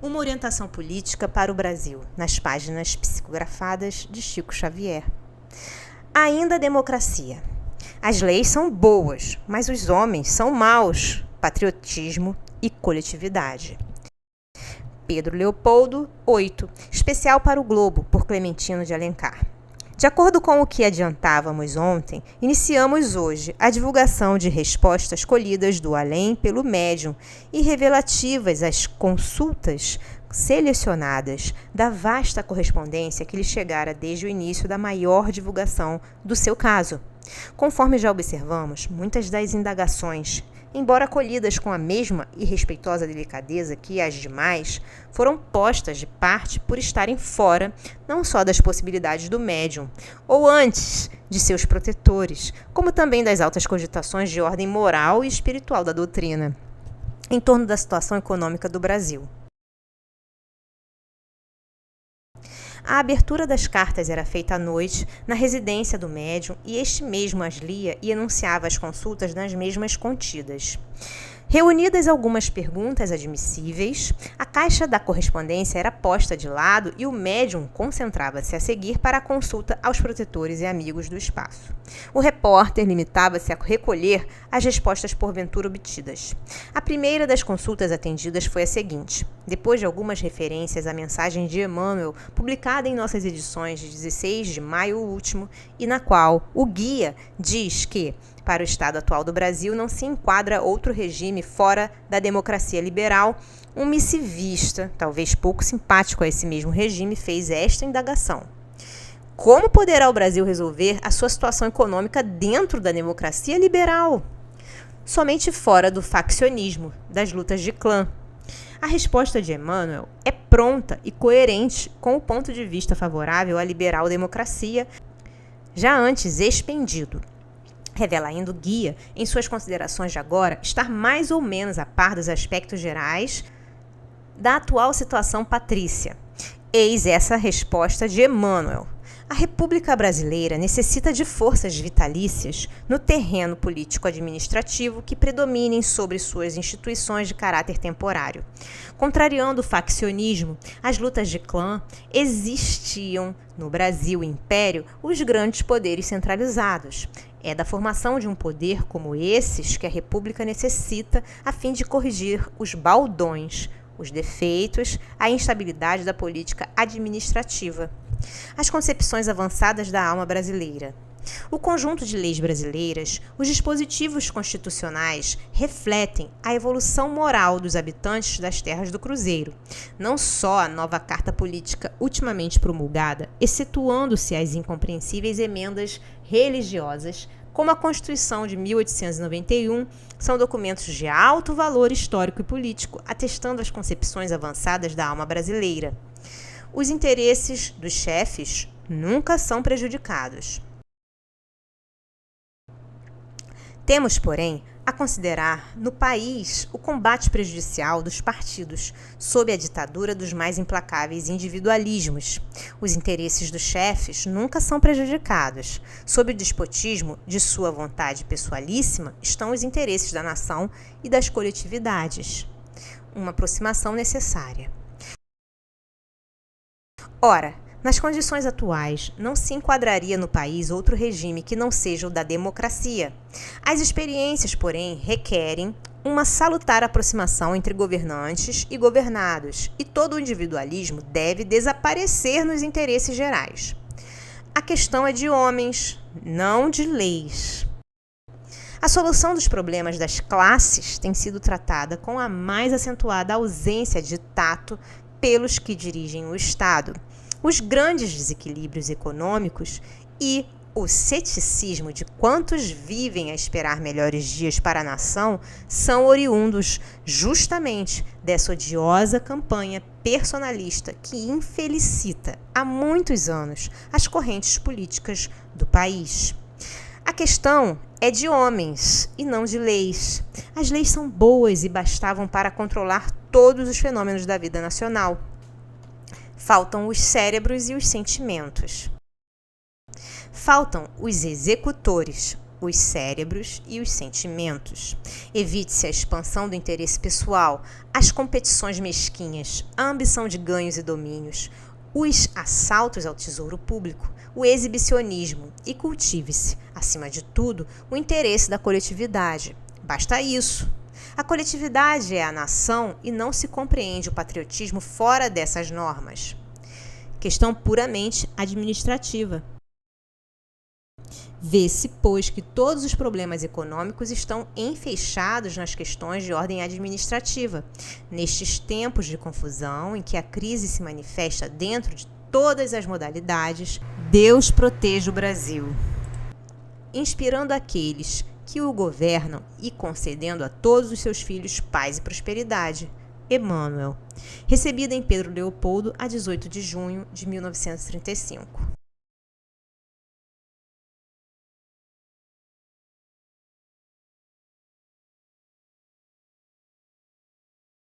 Uma orientação política para o Brasil, nas páginas psicografadas de Chico Xavier. Ainda a democracia. As leis são boas, mas os homens são maus. Patriotismo e coletividade. Pedro Leopoldo, 8. Especial para o Globo, por Clementino de Alencar. De acordo com o que adiantávamos ontem, iniciamos hoje a divulgação de respostas colhidas do além pelo médium e revelativas às consultas selecionadas da vasta correspondência que lhe chegara desde o início da maior divulgação do seu caso. Conforme já observamos, muitas das indagações, embora colhidas com a mesma e respeitosa delicadeza que as demais, foram postas de parte por estarem fora não só das possibilidades do médium, ou antes de seus protetores, como também das altas cogitações de ordem moral e espiritual da doutrina, em torno da situação econômica do Brasil. A abertura das cartas era feita à noite, na residência do médium, e este mesmo as lia e enunciava as consultas nas mesmas contidas. Reunidas algumas perguntas admissíveis, a caixa da correspondência era posta de lado e o médium concentrava-se a seguir para a consulta aos protetores e amigos do espaço. O repórter limitava-se a recolher as respostas porventura obtidas. A primeira das consultas atendidas foi a seguinte: depois de algumas referências à mensagem de Emmanuel, publicada em nossas edições de 16 de maio último, e na qual o guia diz que para o estado atual do Brasil não se enquadra outro regime fora da democracia liberal, um missivista, talvez pouco simpático a esse mesmo regime, fez esta indagação: como poderá o Brasil resolver a sua situação econômica dentro da democracia liberal? Somente fora do faccionismo, das lutas de clã. A resposta de Emmanuel é pronta e coerente com o ponto de vista favorável à liberal democracia, já antes expendido. Revela ainda o guia, em suas considerações de agora, estar mais ou menos a par dos aspectos gerais da atual situação patrícia. Eis essa resposta de Emmanuel: a República Brasileira necessita de forças vitalícias no terreno político-administrativo que predominem sobre suas instituições de caráter temporário. Contrariando o faccionismo, as lutas de clã, existiam no Brasil Império os grandes poderes centralizados. É da formação de um poder como esses que a República necessita a fim de corrigir os baldões, os defeitos, a instabilidade da política administrativa. As concepções avançadas da alma brasileira. O conjunto de leis brasileiras, os dispositivos constitucionais, refletem a evolução moral dos habitantes das terras do Cruzeiro. Não só a nova Carta Política ultimamente promulgada, excetuando-se as incompreensíveis emendas religiosas, como a Constituição de 1891, são documentos de alto valor histórico e político, atestando as concepções avançadas da alma brasileira. Os interesses dos chefes nunca são prejudicados. Temos, porém, a considerar no país o combate prejudicial dos partidos sob a ditadura dos mais implacáveis individualismos. Os interesses dos chefes nunca são prejudicados. Sob o despotismo de sua vontade pessoalíssima estão os interesses da nação e das coletividades. Uma aproximação necessária. Ora, nas condições atuais, não se enquadraria no país outro regime que não seja o da democracia. As experiências, porém, requerem uma salutar aproximação entre governantes e governados, e todo o individualismo deve desaparecer nos interesses gerais. A questão é de homens, não de leis. A solução dos problemas das classes tem sido tratada com a mais acentuada ausência de tato pelos que dirigem o Estado. Os grandes desequilíbrios econômicos e o ceticismo de quantos vivem a esperar melhores dias para a nação são oriundos justamente dessa odiosa campanha personalista que infelicita há muitos anos as correntes políticas do país. A questão é de homens e não de leis. As leis são boas e bastavam para controlar todos os fenômenos da vida nacional. Faltam os cérebros e os sentimentos. Faltam os executores, os cérebros e os sentimentos. Evite-se a expansão do interesse pessoal, as competições mesquinhas, a ambição de ganhos e domínios, os assaltos ao tesouro público, o exibicionismo e cultive-se, acima de tudo, o interesse da coletividade. Basta isso. A coletividade é a nação e não se compreende o patriotismo fora dessas normas. Questão puramente administrativa. Vê-se, pois, que todos os problemas econômicos estão enfeixados nas questões de ordem administrativa. Nestes tempos de confusão, em que a crise se manifesta dentro de todas as modalidades, Deus proteja o Brasil, inspirando aqueles que o governam e concedendo a todos os seus filhos paz e prosperidade. Emmanuel. Recebida em Pedro Leopoldo, a 18 de junho de 1935.